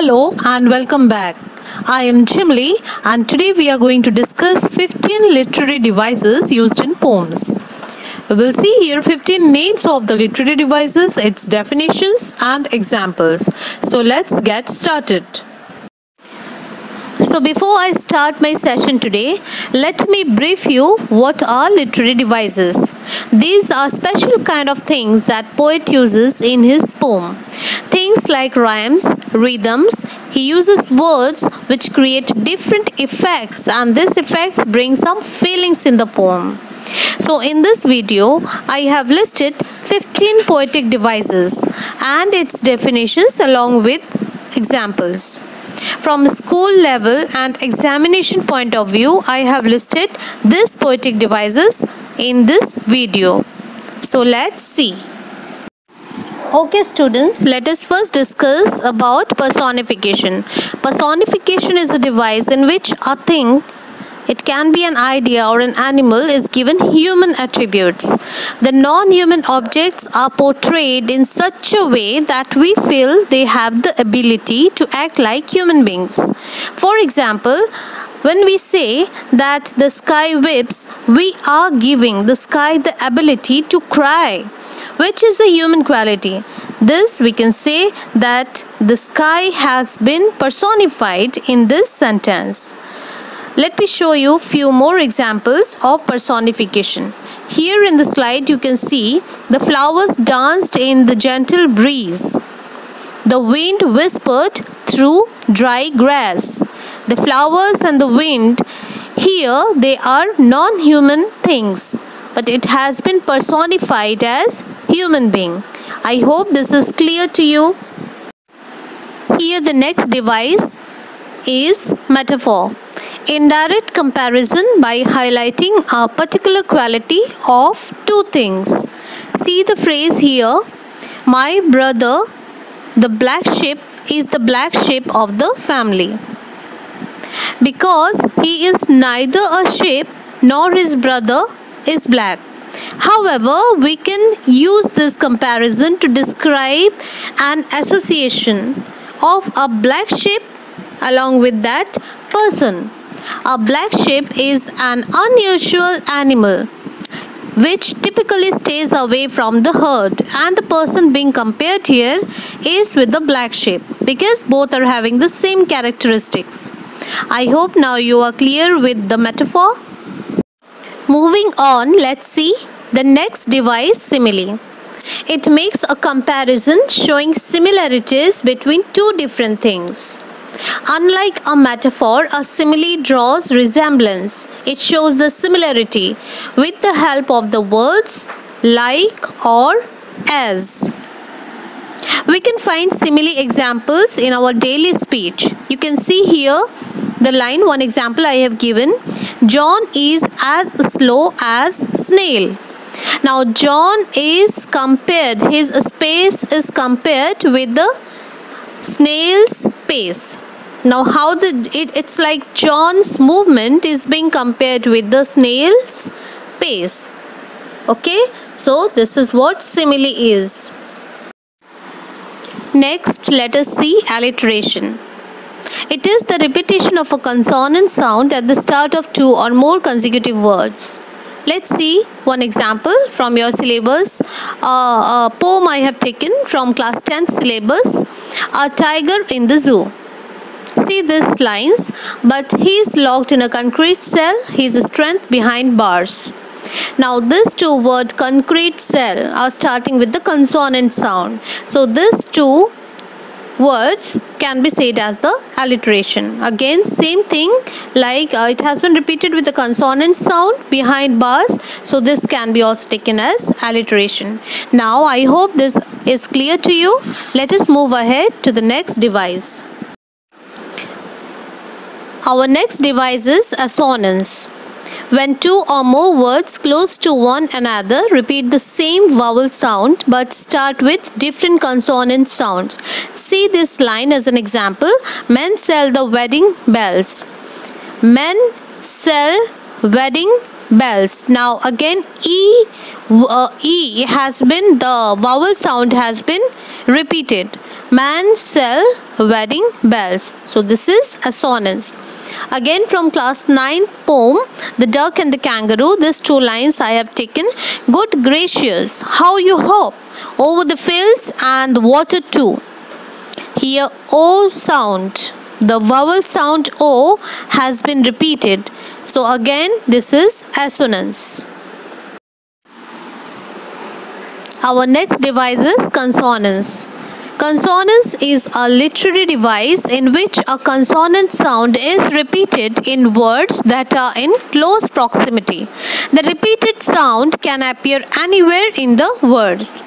Hello and welcome back. I am Jimly and today we are going to discuss 15 literary devices used in poems. We will see here 15 names of the literary devices, its definitions and examples. So let's get started. So before I start my session today, let me brief you what are literary devices. These are special kind of things that poet uses in his poem. Things like rhymes, rhythms. He uses words which create different effects and these effects bring some feelings in the poem. So in this video, I have listed 15 poetic devices and its definitions along with examples. From school level and examination point of view, I have listed these poetic devices in this video. So let's see. Okay students, let us first discuss about personification. Personification is a device in which a thing, it can be an idea or an animal, is given human attributes. The non-human objects are portrayed in such a way that we feel they have the ability to act like human beings. For example, when we say that the sky weeps, we are giving the sky the ability to cry, which is a human quality. This we can say that the sky has been personified in this sentence. Let me show you few more examples of personification. Here in the slide you can see the flowers danced in the gentle breeze. The wind whispered through dry grass. The flowers and the wind, here they are non-human things, but it has been personified as human being. I hope this is clear to you. Here the next device is metaphor. Indirect comparison by highlighting a particular quality of two things. See the phrase here, my brother, the black sheep, is the black sheep of the family. Because he is neither a sheep nor his brother is black. However, we can use this comparison to describe an association of a black sheep along with that person. A black sheep is an unusual animal which typically stays away from the herd, and the person being compared here is with the black sheep because both are having the same characteristics. I hope now you are clear with the metaphor. Moving on, let's see the next device, simile. It makes a comparison showing similarities between two different things. Unlike a metaphor, a simile draws resemblance. It shows the similarity with the help of the words like or as. We can find simile examples in our daily speech. You can see here the line, one example I have given. John is as slow as snail. Now John is compared, his pace is compared with the snail's pace. Now how it's like John's movement is being compared with the snail's pace. Okay, so this is what simile is. Next, let us see alliteration. It is the repetition of a consonant sound at the start of two or more consecutive words. Let's see one example from your syllabus. A poem I have taken from class 10th syllabus, A Tiger in the Zoo. See these lines, but he is locked in a concrete cell, his strength behind bars. Now these two words concrete cell are starting with the consonant sound. So these two words can be said as the alliteration. Again same thing, like it has been repeated with the consonant sound behind bars, so this can be also taken as alliteration. Now I hope this is clear to you. Let us move ahead to the next device. Our next device is assonance. When two or more words close to one another repeat the same vowel sound but start with different consonant sounds. See this line as an example. Men sell the wedding bells. Men sell wedding bells. Now again E has been, the vowel sound has been repeated. Man sell wedding bells. So this is assonance. Again from class 9 poem, The Duck and the Kangaroo, these two lines I have taken. Good gracious, how you hop over the fields and the water too. Here O sound, the vowel sound O has been repeated. So again this is assonance. Our next device is consonance. Consonance is a literary device in which a consonant sound is repeated in words that are in close proximity. The repeated sound can appear anywhere in the words.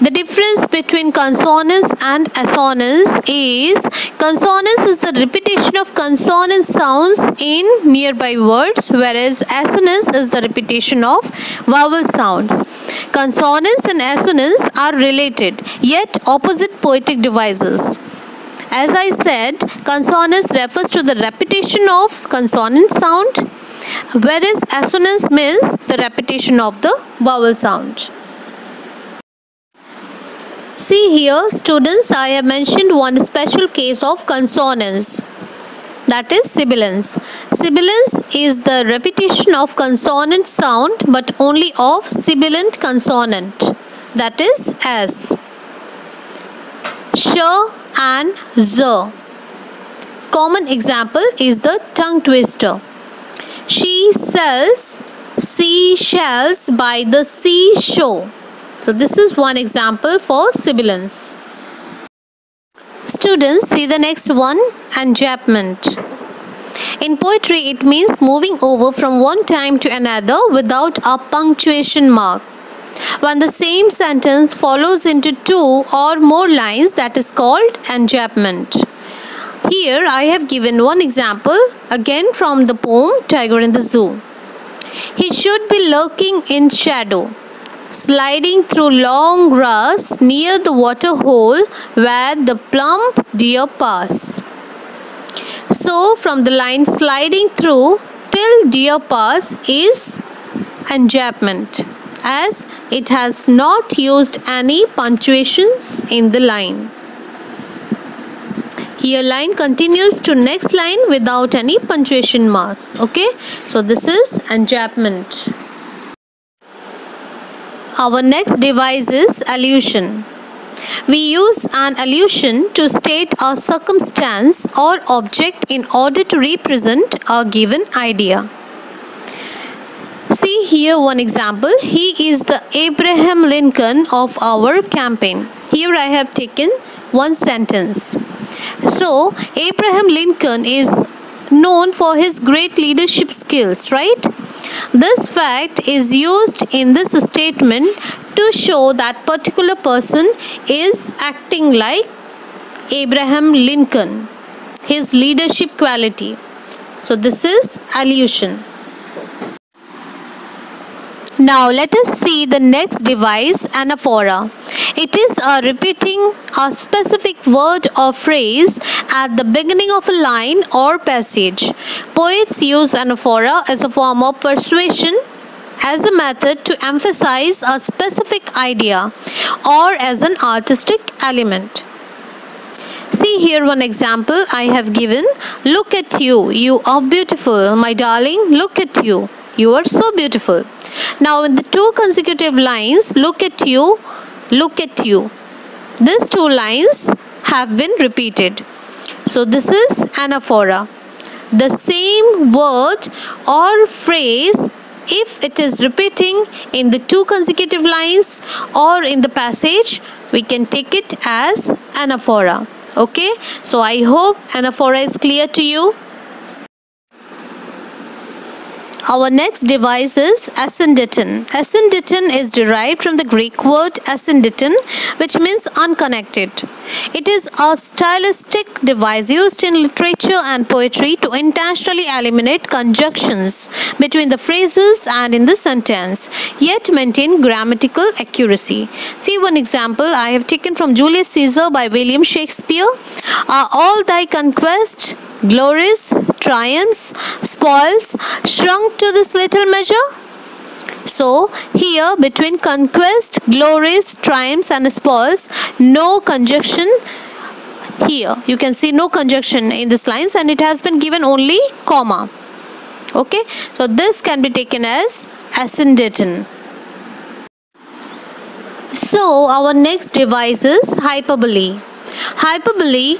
The difference between consonance and assonance is consonance is the repetition of consonant sounds in nearby words, whereas assonance is the repetition of vowel sounds. Consonance and assonance are related yet opposite poetic devices. As I said, consonance refers to the repetition of consonant sound, whereas assonance means the repetition of the vowel sound. See here, students, I have mentioned one special case of consonance, that is sibilance. Sibilance is the repetition of consonant sound but only of sibilant consonant, that is S. Sh and Z. Common example is the tongue twister. She sells seashells by the seashore. So this is one example for sibilance. Students, see the next one, enjambment. In poetry, it means moving over from one time to another without a punctuation mark. When the same sentence follows into two or more lines, that is called enjambment. Here I have given one example again from the poem Tiger in the Zoo. He should be lurking in shadow, sliding through long grass near the water hole where the plump deer pass. So from the line sliding through till deer pass is enjambment, as it has not used any punctuations in the line. Here line continues to next line without any punctuation marks. Okay, so this is enjambment. Our next device is allusion. We use an allusion to state a circumstance or object in order to represent a given idea. See here one example. He is the Abraham Lincoln of our campaign. Here I have taken one sentence. So, Abraham Lincoln is known for his great leadership skills, right? This fact is used in this statement to show that particular person is acting like Abraham Lincoln, his leadership quality. So this is allusion. Now let us see the next device, anaphora. It is a repeating a specific word or phrase at the beginning of a line or passage. Poets use anaphora as a form of persuasion, as a method to emphasize a specific idea, or as an artistic element. See here one example I have given. Look at you, you are beautiful. My darling, look at you, you are so beautiful. Now in the two consecutive lines, look at you, look at you, these two lines have been repeated. So this is anaphora. The same word or phrase, if it is repeating in the two consecutive lines or in the passage, we can take it as anaphora. Okay, so I hope anaphora is clear to you. Our next device is asyndeton. Asyndeton is derived from the Greek word asyndeton, which means unconnected. It is a stylistic device used in literature and poetry to intentionally eliminate conjunctions between the phrases and in the sentence, yet maintain grammatical accuracy. See one example I have taken from Julius Caesar by William Shakespeare. Are all thy conquests, glories, triumphs, spoils shrunk to this little measure? So here between conquest, glories, triumphs and spoils, no conjunction. Here you can see no conjunction in this lines, and it has been given only comma. Okay, so this can be taken as ascendant. So our next device is hyperbole. Hyperbole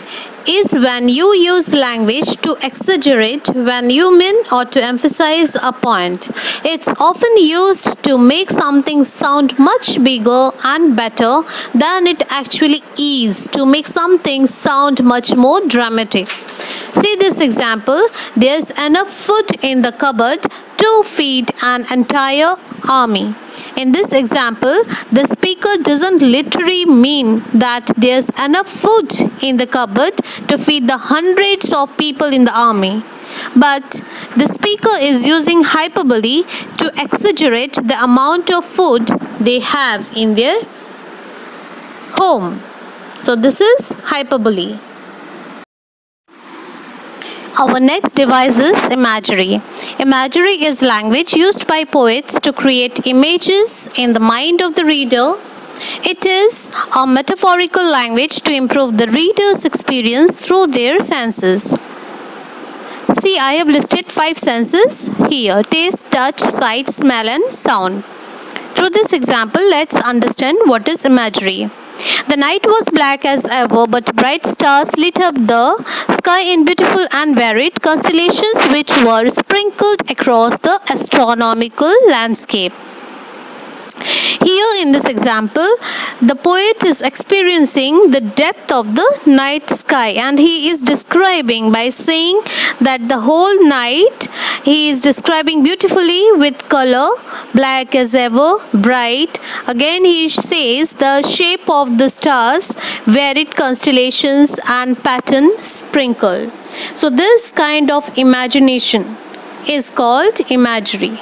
is when you use language to exaggerate when you mean or to emphasize a point. It's often used to make something sound much bigger and better than it actually is, to make something sound much more dramatic. See this example. There's enough food in the cupboard to feed an entire army. In this example, the speaker doesn't literally mean that there's enough food in the cupboard to feed the hundreds of people in the army. But the speaker is using hyperbole to exaggerate the amount of food they have in their home. So this is hyperbole. Our next device is imagery. Imagery is language used by poets to create images in the mind of the reader. It is a metaphorical language to improve the reader's experience through their senses. See, I have listed 5 senses here: taste, touch, sight, smell and sound. Through this example, let's understand what is imagery. The night was black as ever, but bright stars lit up the sky in beautiful and varied constellations which were sprinkled across the astronomical landscape. Here in this example, the poet is experiencing the depth of the night sky, and he is describing by saying that the whole night he is describing beautifully with color, black as ever, bright. Again he says the shape of the stars, varied constellations and patterns sprinkled. So this kind of imagination is called imagery.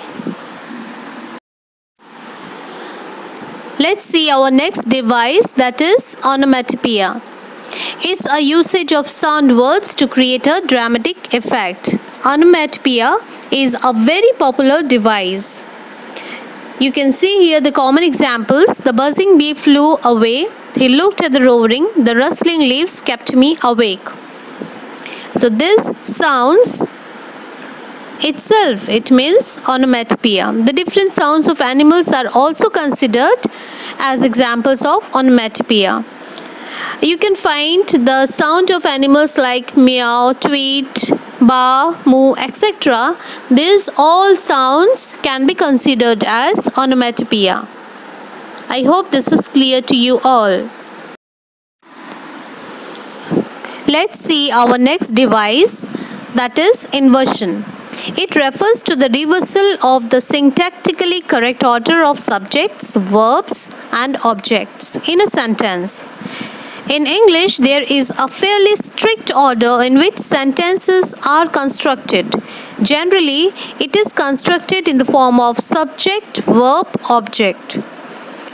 Let's see our next device, that is onomatopoeia. It's a usage of sound words to create a dramatic effect. Onomatopoeia is a very popular device. You can see here the common examples. The buzzing bee flew away. He looked at the roaring. The rustling leaves kept me awake. So this sounds itself, it means onomatopoeia. The different sounds of animals are also considered as examples of onomatopoeia. You can find the sound of animals like meow, tweet, ba, moo, etc. These all sounds can be considered as onomatopoeia. I hope this is clear to you all. Let's see our next device, that is inversion. It refers to the reversal of the syntactically correct order of subjects, verbs and objects in a sentence. In English, there is a fairly strict order in which sentences are constructed. Generally, it is constructed in the form of subject, verb, object.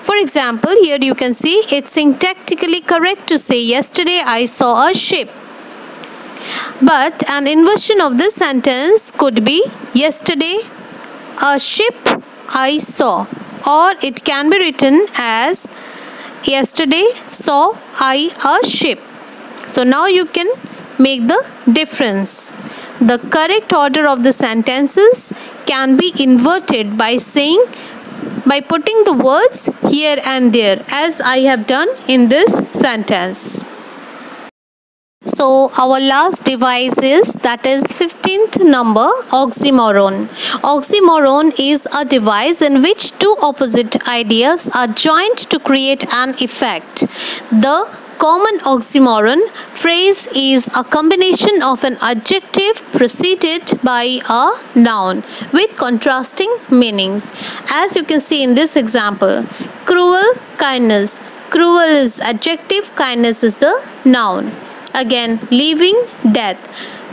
For example, here you can see it's syntactically correct to say, yesterday I saw a ship. But an inversion of this sentence could be, yesterday a ship I saw, or it can be written as, yesterday saw I a ship. So now you can make the difference. The correct order of the sentences can be inverted by putting the words here and there, as I have done in this sentence. So our last device is, that is 15th number, oxymoron. Oxymoron is a device in which two opposite ideas are joined to create an effect. The common oxymoron phrase is a combination of an adjective preceded by a noun with contrasting meanings. As you can see in this example, cruel, kindness. Cruel is adjective, kindness is the noun. Again, living, death,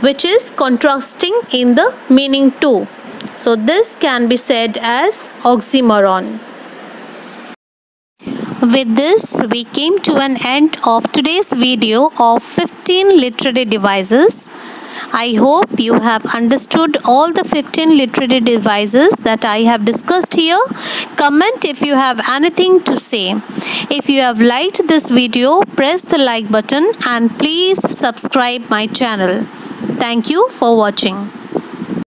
which is contrasting in the meaning too. So this can be said as oxymoron. With this, we came to an end of today's video of 15 literary devices. I hope you have understood all the 15 literary devices that I have discussed here. Comment if you have anything to say. If you have liked this video, press the like button and please subscribe my channel. Thank you for watching.